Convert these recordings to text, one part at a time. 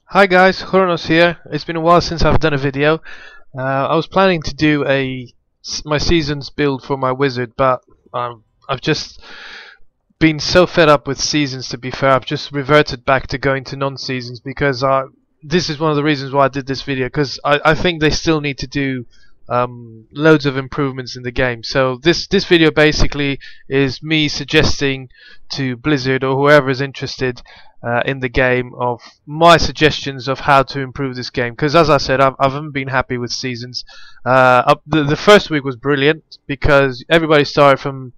Hi guys, Xronos here. It's been a while since I've done a video. I was planning to do my seasons build for my wizard, but I've just been so fed up with seasons. To be fair, I've just reverted back to going to non-seasons because this is one of the reasons why I did this video, because I think they still need to do loads of improvements in the game. So this video basically is me suggesting to Blizzard or whoever is interested in the game of my suggestions of how to improve this game, because as I said, I haven't been happy with seasons. The first week was brilliant because everybody started from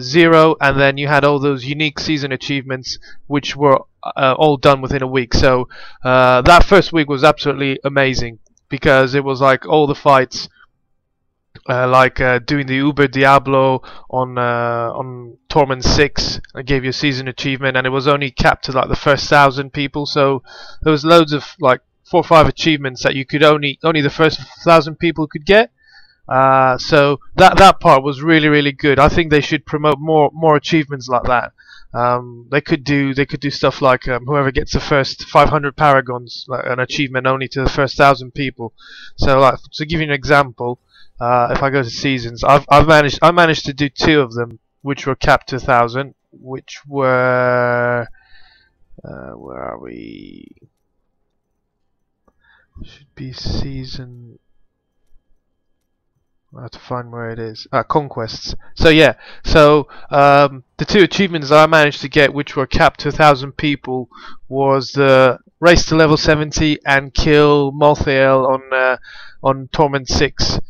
zero, and then you had all those unique season achievements which were all done within a week. So that first week was absolutely amazing because it was like all the fights, doing the Uber Diablo on Torment 6. I gave you a season achievement, and it was only capped to like the first 1,000 people. So there was loads of like 4 or 5 achievements that you could only the first 1,000 people could get. So that part was really good. I think they should promote more achievements like that. They could do stuff like whoever gets the first 500 paragons, like an achievement only to the first 1,000 people. So like, to give you an example, if I go to seasons, I managed to do 2 of them, which were capped to 1,000, which were where are we? Should be season. I have to find where it is. Conquests. So yeah, so the 2 achievements I managed to get, which were capped to 1,000 people, was the race to level 70 and kill Malthael on Torment 6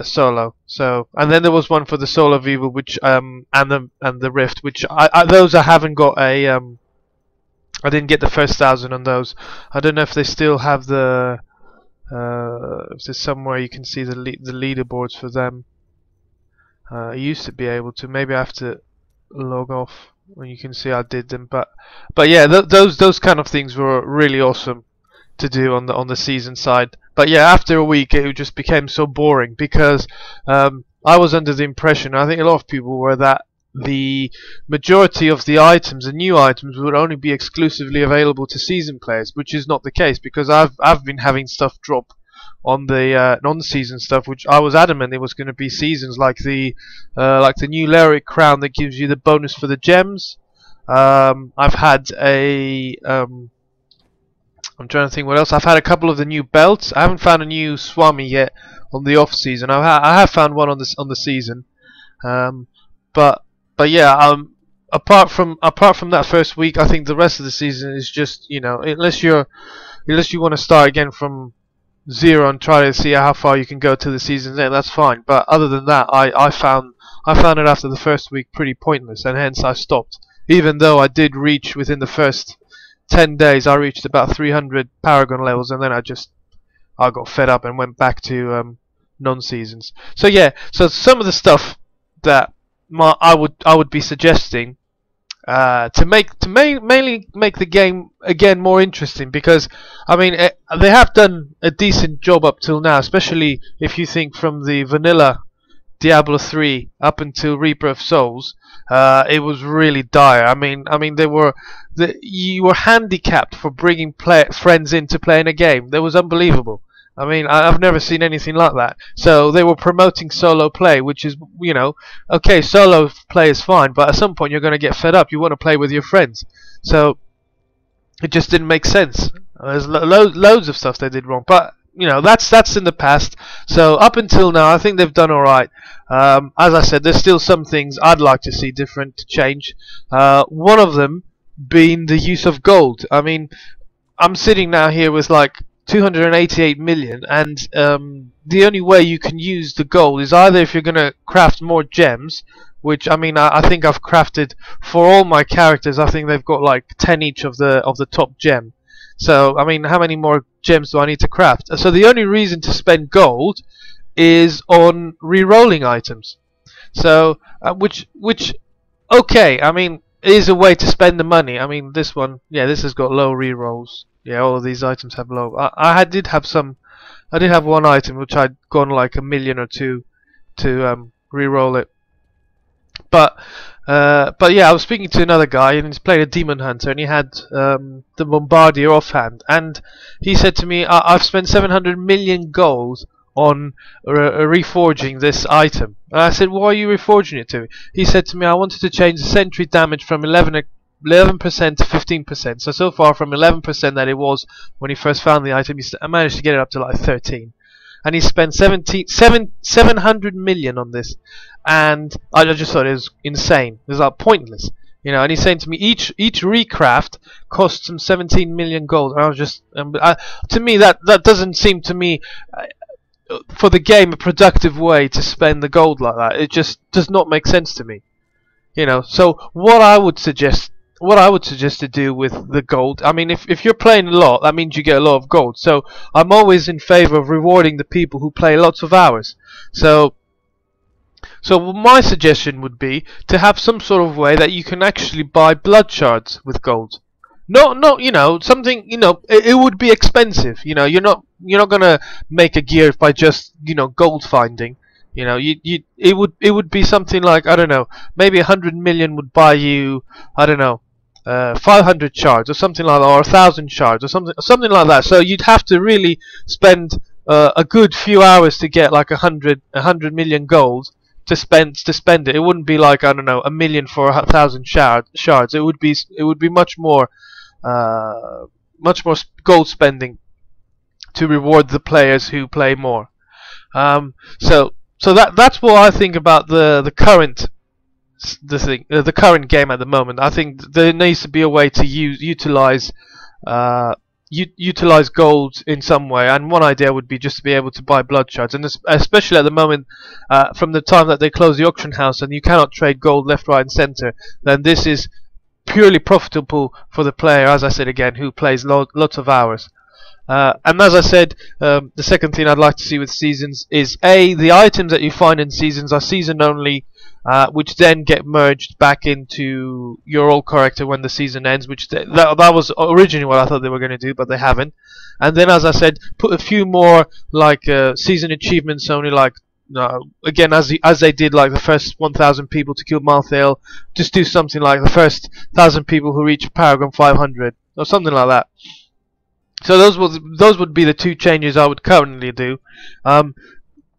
solo. So, and then there was one for the Soul of Evil, which and the Rift, which those I haven't got a I didn't get the first 1,000 on those. I don't know if they still have the. If there's somewhere you can see the leaderboards for them. I used to be able to. Maybe I have to log off when you can see I did them. But yeah, those kind of things were really awesome to do on the season side. But yeah, after a week it just became so boring because I was under the impression, I think a lot of people were, that the majority of the items, the new items, would only be exclusively available to season players, which is not the case, because I've been having stuff drop on the non-season stuff, which I was adamant it was going to be seasons, like the new Lyric Crown that gives you the bonus for the gems. I've had I'm trying to think what else. I've had a couple of the new belts. I haven't found a new Swami yet on the off season. I have found one on the season, but yeah, apart from that first week, I think the rest of the season is just, unless you want to start again from zero and try to see how far you can go to the season's end, that's fine. But other than that, I found it after the first week pretty pointless, and hence I stopped. Even though I did reach, within the first 10 days, I reached about 300 Paragon levels, and then I got fed up and went back to non-seasons. So yeah, so some of the stuff that I would be suggesting mainly make the game again more interesting, because I mean they have done a decent job up till now, especially if you think from the vanilla Diablo 3 up until Reaper of Souls. It was really dire. I mean you were handicapped for bringing friends in to play in a game. That was unbelievable. I mean, I've never seen anything like that. So they were promoting solo play, which is, okay, solo play is fine, but at some point you're going to get fed up. You want to play with your friends. So it just didn't make sense. There's loads of stuff they did wrong, but that's in the past. So up until now, I think they've done all right. As I said, there's still some things I'd like to see different, to change. One of them being the use of gold. I mean, I'm sitting now here with like 288 million, and the only way you can use the gold is either if you're going to craft more gems, which I mean I think I've crafted for all my characters. I think they've got like 10 each of the top gem. So I mean, how many more gems do I need to craft? So the only reason to spend gold is on re-rolling items. So which okay, I mean, is a way to spend the money. I mean, this one, yeah, this has got low re-rolls. Yeah, all of these items have low. I did have one item which I'd gone like 1 million or 2 to re-roll it. But yeah, I was speaking to another guy, and he's played a demon hunter, and he had the bombardier offhand, and he said to me, "I've spent 700 million gold on reforging this item." And I said, "Why are you reforging it to me?" He said to me, "I wanted to change the sentry damage from 11% to 15%. So far from 11% that it was when he first found the item, I managed to get it up to like 13." And he spent 700 million on this, and I just thought it was insane. It was like pointless, you know. And he's saying to me, each recraft costs him 17 million gold. And I was just, to me that doesn't seem to me for the game a productive way to spend the gold like that. It just does not make sense to me, you know. So what I would suggest to do with the gold, I mean, if you're playing a lot, that means you get a lot of gold. So I'm always in favor of rewarding the people who play lots of hours. So my suggestion would be to have some sort of way that you can actually buy blood shards with gold. Not you know, something, you know, it would be expensive. You know, you're not gonna make a gear by just, you know, gold finding. You know, it would be something like, I don't know, maybe 100 million would buy you, I don't know, 500 shards or something like that, or 1,000 shards or something like that. So you'd have to really spend a good few hours to get like 100 million gold to spend it. It wouldn't be like, I don't know, 1,000,000 for 1,000 shards. It would be much more gold spending to reward the players who play more. So that's what I think about the current the current game at the moment. I think there needs to be a way to utilize gold in some way, and one idea would be just to be able to buy blood shards, and especially at the moment, from the time that they close the auction house and you cannot trade gold left, right, and center, then this is purely profitable for the player, as I said again, who plays lots of hours. And as I said, the second thing I'd like to see with seasons is the items that you find in seasons are season only, which then get merged back into your old character when the season ends, which that was originally what I thought they were going to do, but they haven't. And then, as I said, put a few more like season achievements only, like again, as they did like the first 1,000 people to kill Malthael, just do something like the first 1,000 people who reach Paragon 500 or something like that. So those would be the two changes I would currently do.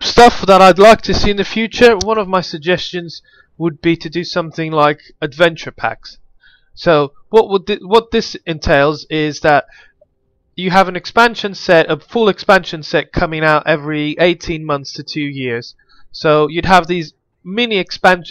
Stuff that I'd like to see in the future, one of my suggestions would be to do something like adventure packs. So what this entails is that you have an expansion set, a full expansion set coming out every 18 months to 2 years. So you'd have these mini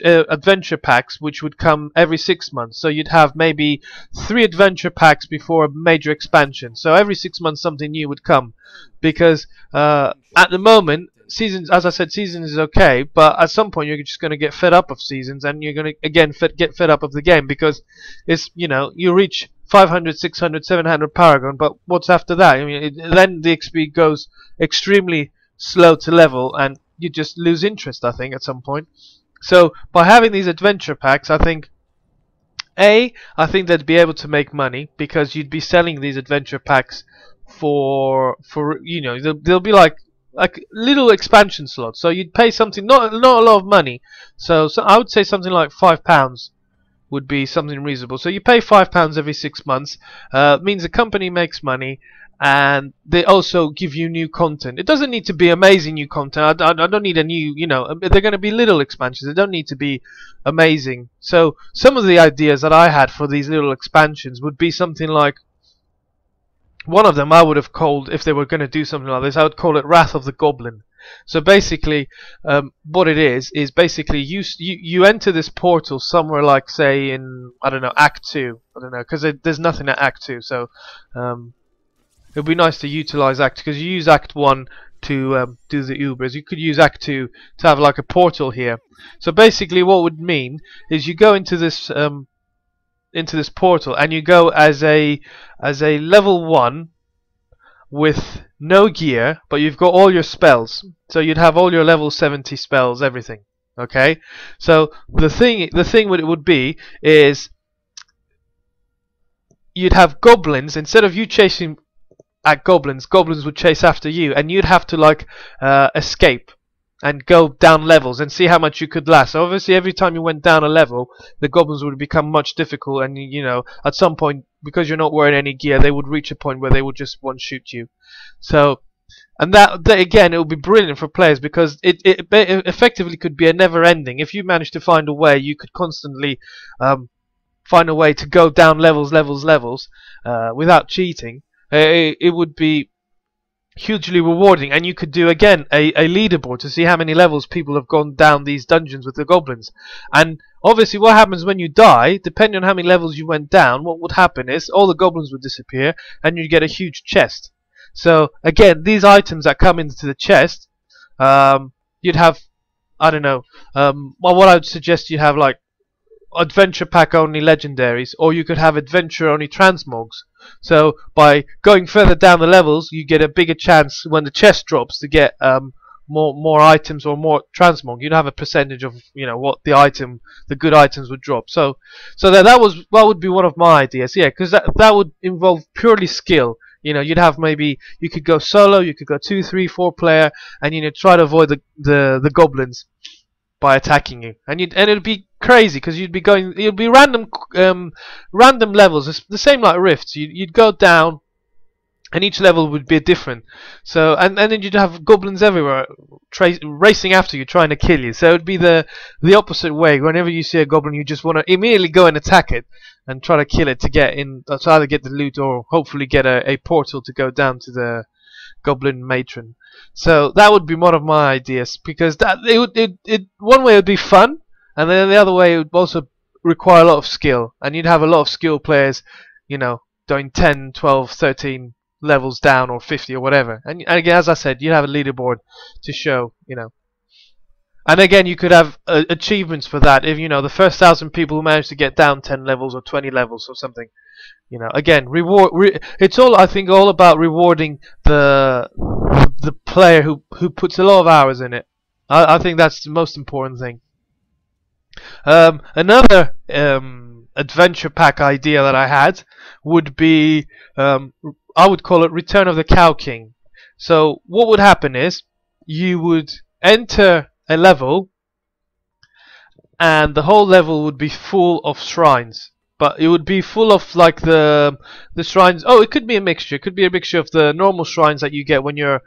adventure packs which would come every 6 months. So you'd have maybe 3 adventure packs before a major expansion. So every 6 months something new would come, because at the moment seasons, as I said, seasons is okay, but at some point you're just going to get fed up of seasons, and you're going to again get fed up of the game, because it's, you know, you reach 500, 600, 700 Paragon, but what's after that? I mean, then the XP goes extremely slow to level, and you just lose interest, I think, at some point. So by having these adventure packs, I think they'd be able to make money, because you'd be selling these adventure packs for you know, they'll be like little expansion slots. So you'd pay something, not a lot of money. So I would say something like £5 would be something reasonable. So you pay £5 every 6 months. Means the company makes money, and they also give you new content. It doesn't need to be amazing new content. I don't need a new, you know, they're going to be little expansions. They don't need to be amazing. So some of the ideas that I had for these little expansions would be something like, one of them I would have called, if they were going to do something like this, I would call it Wrath of the Goblin. So basically, what it is basically you enter this portal somewhere, like say in, I don't know, Act 2. I don't know, because there's nothing at Act 2. So it would be nice to utilize Act 2, because you use Act 1 to do the Ubers. You could use Act 2 to have like a portal here. So basically what would mean is you go into this portal, and you go as a level 1 with no gear, but you've got all your spells. So you'd have all your level 70 spells, everything. Okay? So the thing what it would be is you'd have goblins. Instead of you chasing at goblins would chase after you, and you'd have to like escape. and go down levels and see how much you could last. So obviously, every time you went down a level, the goblins would become much difficult, and you know, at some point, because you're not wearing any gear, they would reach a point where they would just one shoot you. So, and that again, it would be brilliant for players because it effectively could be a never ending. If you manage to find a way, you could constantly find a way to go down levels without cheating. It would be hugely rewarding, and you could do again a leaderboard to see how many levels people have gone down these dungeons with the goblins. And obviously what happens when you die, depending on how many levels you went down, what would happen is all the goblins would disappear and you'd get a huge chest. So again, these items that come into the chest, you'd have, I don't know, well, what I would suggest you have like adventure pack only legendaries, or you could have adventure only transmogs. So by going further down the levels, you get a bigger chance when the chest drops to get more items or more transmog. You'd have a percentage of, you know, what the good items would drop. So that would be one of my ideas. Yeah, because that would involve purely skill. You know, you'd have maybe you could go solo, you could go 2, 3, 4 player, and you know, try to avoid the goblins by attacking you, and it'd be crazy because it'd be random levels. It's the same like rifts. You'd go down, and each level would be different. So and then you'd have goblins everywhere racing after you, trying to kill you. So it'd be the opposite way. Whenever you see a goblin, you just want to immediately go and attack it and try to kill it to get in, to either get the loot or hopefully get a portal to go down to the goblin matron. So that would be one of my ideas, because that one way it would be fun, and then the other way it would also require a lot of skill, and you'd have a lot of skilled players, you know, doing 10, 12, 13 levels down, or 50 or whatever. And again, as I said, you'd have a leaderboard to show, you know. And again, you could have achievements for that. If you know the first 1,000 people who manage to get down 10 levels or 20 levels or something. You know, again, it's all, I think, all about rewarding the player who puts a lot of hours in it. I think that's the most important thing. Another adventure pack idea that I had would be, I would call it Return of the Cow King. So what would happen is you would enter a level, and the whole level would be full of shrines. But it would be full of like the shrines. Oh, it could be a mixture. It could be a mixture of the normal shrines that you get when you're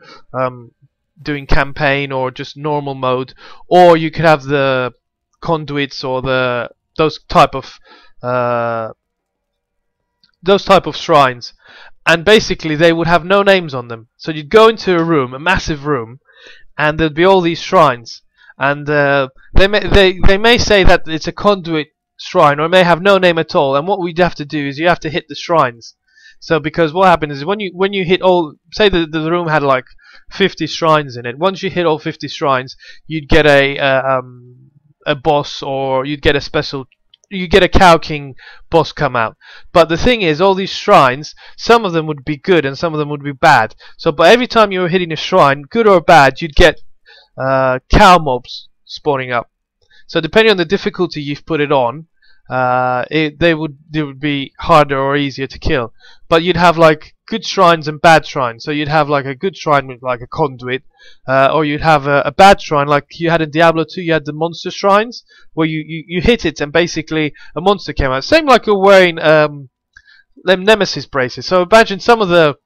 doing campaign or just normal mode, or you could have the conduits or those type of shrines. And basically, they would have no names on them. So you'd go into a room, a massive room, and there'd be all these shrines. And they may say that it's a conduit shrine, or it may have no name at all. And what we'd have to do is you have to hit the shrines. So because what happens is when you hit all, say the room had like 50 shrines in it. Once you hit all 50 shrines, you'd get a boss, or you'd get a Cow King boss come out. But the thing is, all these shrines, some of them would be good and some of them would be bad. So, but every time you were hitting a shrine, good or bad, you'd get cow mobs spawning up. So depending on the difficulty you've put it on, they would be harder or easier to kill. But you'd have like good shrines and bad shrines. So you'd have like a good shrine with like a conduit, or you'd have a bad shrine like you had in Diablo 2. You had the monster shrines where you hit it and basically a monster came out. Same like you're wearing them Nemesis braces. So imagine some of the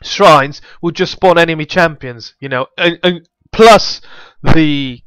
shrines would just spawn enemy champions, you know, and plus the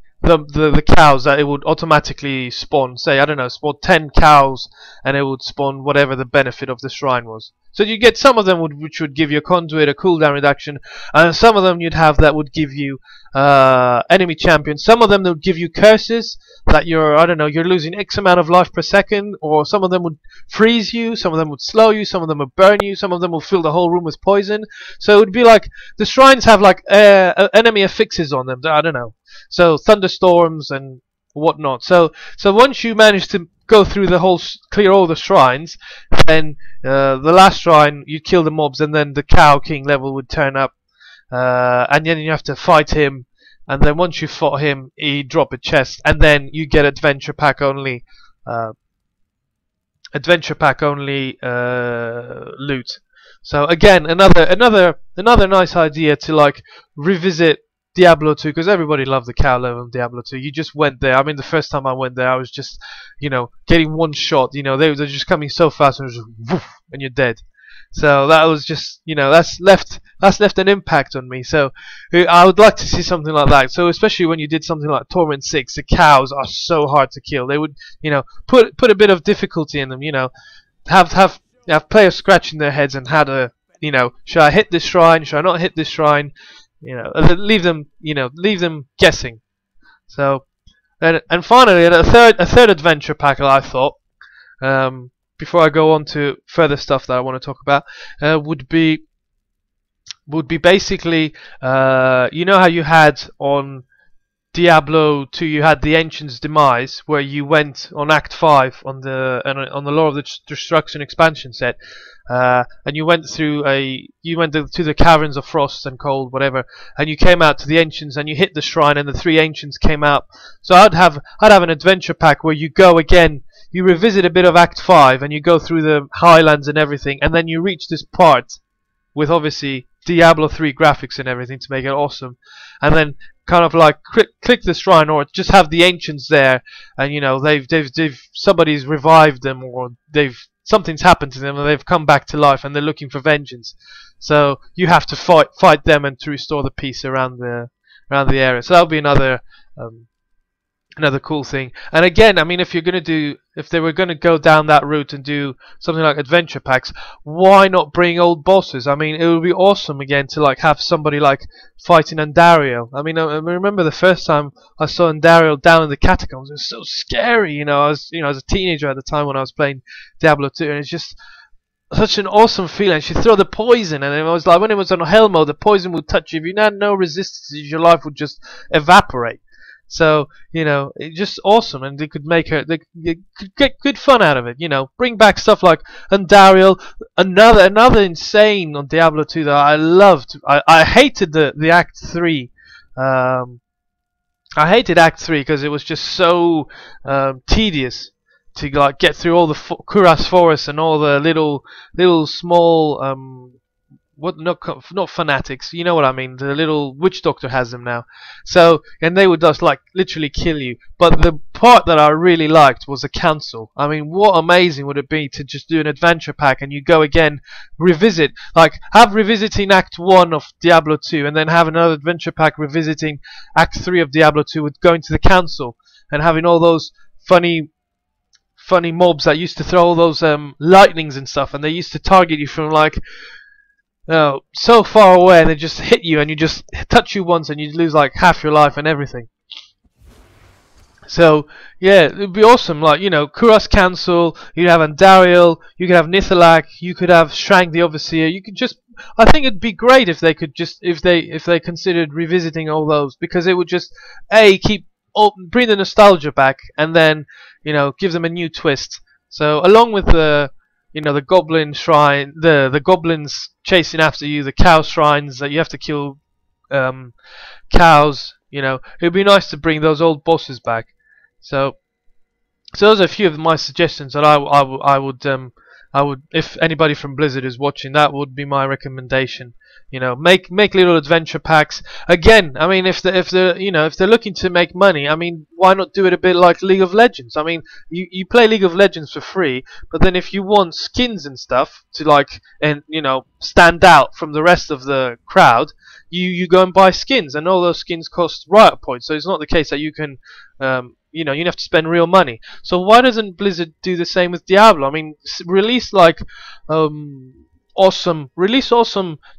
cows that it would automatically spawn. Say, I don't know, spawn 10 cows, and it would spawn whatever the benefit of the shrine was. So you get some of them which would give you a conduit, a cooldown reduction, and some of them you'd have that would give you enemy champions. Some of them would give you curses that you're, I don't know, you're losing X amount of life per second, or some of them would freeze you, some of them would slow you, some of them would burn you, some of them will fill the whole room with poison. So it would be like the shrines have like enemy affixes on them. I don't know. So thunderstorms and whatnot. So once you manage to go through the whole, clear all the shrines, then the last shrine you kill the mobs, and then the Cow King level would turn up, and then you have to fight him. And then once you fought him, he drop a chest, and then you get adventure pack only loot. So again, another nice idea to like revisit Diablo 2, because everybody loved the cow level in Diablo 2. You just went there. I mean, the first time I went there, I was just, getting one shot. They're just coming so fast, and it was just woof, and you're dead. So that was just, that's left an impact on me. So I would like to see something like that. So especially when you did something like Torment 6, the cows are so hard to kill. They would, put a bit of difficulty in them. Have players scratching their heads and how to, should I hit this shrine? Should I not hit this shrine? Leave them guessing. So, and finally, a third adventure pack that I thought, before I go on to further stuff that I want to talk about, would be basically, you know how you had on Diablo 2, you had the Ancient's Demise, where you went on Act 5 on the Law of the Destruction expansion set, and you went to the Caverns of Frost and Cold, whatever, and you came out to the Ancients and you hit the shrine and the 3 Ancients came out. So I'd have an adventure pack where you go again, you revisit a bit of Act 5 and you go through the Highlands and everything, and then you reach this part with obviously Diablo 3 graphics and everything to make it awesome, and then kind of like click the shrine, or just have the Ancients there, and they've somebody's revived them, or something's happened to them and they've come back to life and they're looking for vengeance. So you have to fight them and to restore the peace around the area. So that'll be another cool thing. And again, I mean, if they were gonna go down that route and do something like adventure packs, why not bring old bosses? I mean, it would be awesome again to like have somebody like fighting Andariel. I mean, I remember the first time I saw Andariel down in the catacombs. It was so scary. I was a teenager at the time when I was playing Diablo 2, and it's just such an awesome feeling. She'd throw the poison, and it was like when it was on hell mode, the poison would touch you. If you had no resistance, your life would just evaporate. So, it's just awesome, and they could get good fun out of it, bring back stuff like Andariel, another insane on Diablo 2 that I loved. I hated the Act 3. I hated Act 3 because it was just so tedious to like get through all the Kuras Forest and all the little small not fanatics, you know what I mean, the little witch doctor has them now. So, and they would just like literally kill you. But the part that I really liked was the council. I mean, what amazing would it be to just do an adventure pack and you go again, revisit, like have revisiting Act 1 of Diablo 2 and then have another adventure pack revisiting Act 3 of Diablo 2 with going to the council and having all those funny mobs that used to throw all those lightnings and stuff, and they used to target you from like so far away, and they just hit you, and you just touch you once and you lose like half your life and everything. So yeah, it would be awesome. Like, Kuras Council, you'd have Andariel, you could have Nithalak, you could have Shrank the Overseer. You could just, I think it'd be great if they could just, if they considered revisiting all those, because it would just bring the nostalgia back, and then give them a new twist. So along with the goblin shrine, the goblins chasing after you, the cow shrines that you have to kill cows, it'd be nice to bring those old bosses back. So those are a few of my suggestions that I would, if anybody from Blizzard is watching, that would be my recommendation. Make little adventure packs. Again, I mean, if they're looking to make money, I mean, why not do it a bit like League of Legends? I mean, you play League of Legends for free, but then if you want skins and stuff to like, and stand out from the rest of the crowd, you go and buy skins, and all those skins cost riot points. So it's not the case that you can you have to spend real money. So why doesn't Blizzard do the same with Diablo? I mean, release like awesome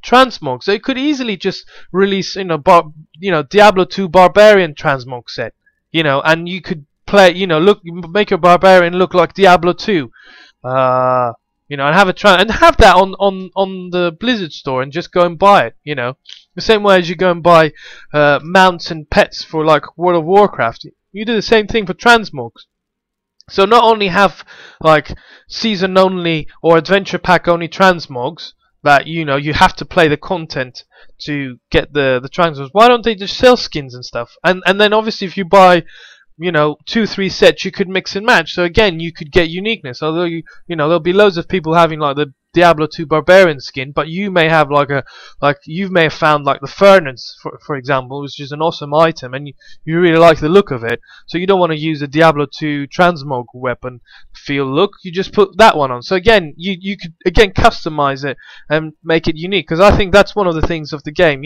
transmogs. They could easily just release Diablo 2 Barbarian transmog set, and you could play, make your Barbarian look like Diablo 2, and have that on the Blizzard store and just go and buy it, the same way as you go and buy mounts and pets for like World of Warcraft. You do the same thing for transmogs. So not only have like season only or adventure pack only transmogs that you have to play the content to get the transmogs. Why don't they just sell skins and stuff? And then obviously if you buy 2-3 sets, you could mix and match. So again, you could get uniqueness. Although there'll be loads of people having like the Diablo 2 Barbarian skin, but you may have you may have found like the furnace, for example, which is an awesome item, and you really like the look of it. So you don't want to use a Diablo 2 transmog weapon feel look. You just put that one on. So again, you could again customize it and make it unique, because I think that's one of the things of the game.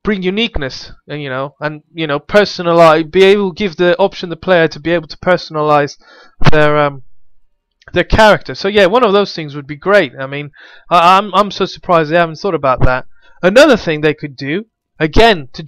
Bring uniqueness, and personalize, be able to give the option the player to be able to personalize their character. So yeah, one of those things would be great. I mean, I'm so surprised they haven't thought about that. Another thing they could do, again, to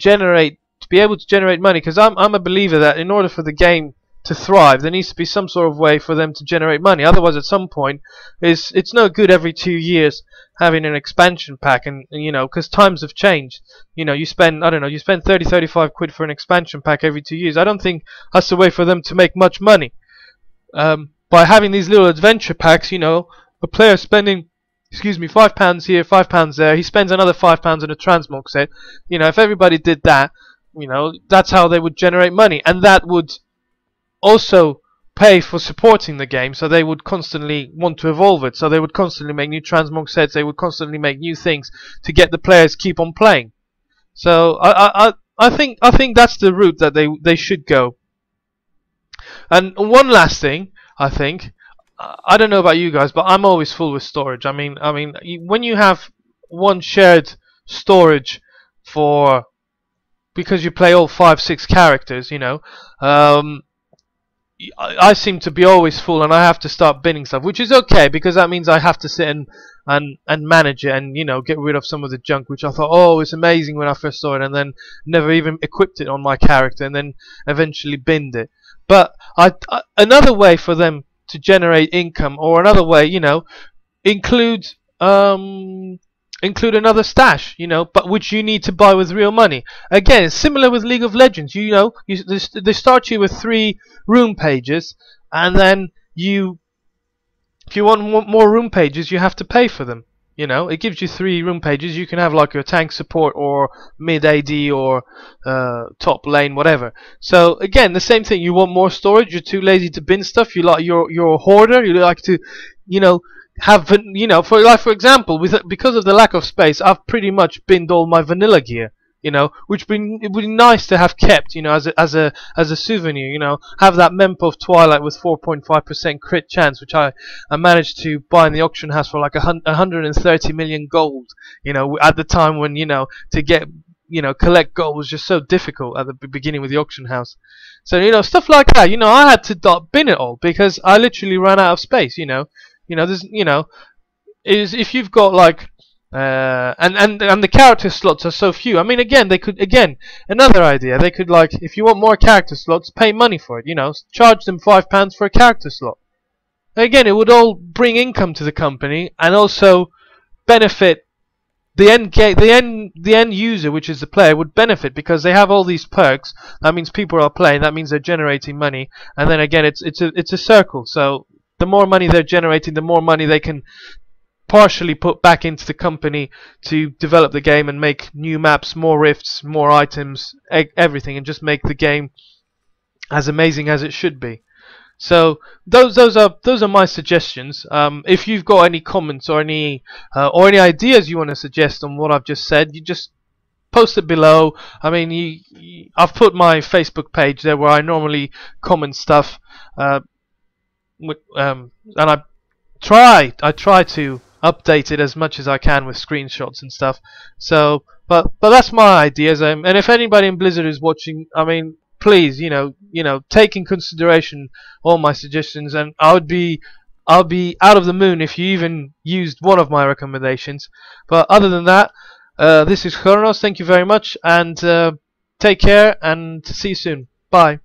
be able to generate money, because I'm a believer that in order for the game to thrive, there needs to be some sort of way for them to generate money. Otherwise, at some point, it's no good every 2 years having an expansion pack, and because times have changed. You spend, I don't know, you spend 30-35 quid for an expansion pack every 2 years. I don't think that's the way for them to make much money. By having these little adventure packs, a player spending, £5 here, £5 there, he spends another £5 on a transmog set. If everybody did that, that's how they would generate money, and that would also pay for supporting the game, so they would constantly want to evolve it, so they would constantly make new transmog sets, they would constantly make new things to get the players keep on playing. So I think that's the route that they should go. And one last thing, I think, I don't know about you guys, but I'm always full with storage. I mean when you have one shared storage because you play all 5-6 characters, I seem to be always full, and I have to start binning stuff, which is okay, because that means I have to sit and manage it, and get rid of some of the junk, which I thought, oh, it's amazing when I first saw it, and then never even equipped it on my character, and then eventually binned it. But another way for them to generate income, or another way, include another stash, but which you need to buy with real money. Again, it's similar with League of Legends. They start you with 3 room pages, and then if you want more room pages, you have to pay for them. It gives you 3 room pages. You can have like your tank support, or mid AD, or top lane, whatever. So again, the same thing. You want more storage. You're too lazy to bin stuff. You're a hoarder. You like to, have, for example, because of the lack of space, I've pretty much binned all my vanilla gear. Which it would be nice to have kept, as a souvenir. Have that Memp of Twilight with 4.5% crit chance, which I managed to buy in the auction house for like 130 million gold. At the time when to get collect gold was just so difficult at the beginning with the auction house. So stuff like that. I had to bin it all because I literally ran out of space. There's is if you've got like. And the character slots are so few. I mean, another idea. They could, like, if you want more character slots, pay money for it. Charge them £5 for a character slot. Again, it would all bring income to the company, and also benefit the end user, which is the player, would benefit because they have all these perks. That means people are playing. That means they're generating money, and then again, it's a circle. So the more money they're generating, the more money they can partially put back into the company to develop the game and make new maps, more rifts, more items, everything, and just make the game as amazing as it should be. So those are my suggestions. If you've got any comments or any ideas you want to suggest on what I've just said, you just post it below. I mean, I've put my Facebook page there where I normally comment stuff, and I try to update it as much as I can with screenshots and stuff. So, but that's my ideas. And if anybody in Blizzard is watching, I mean, please, take in consideration all my suggestions, and I'll be out of the moon if you even used one of my recommendations. But other than that, this is Xronos. Thank you very much, and take care, and see you soon. Bye.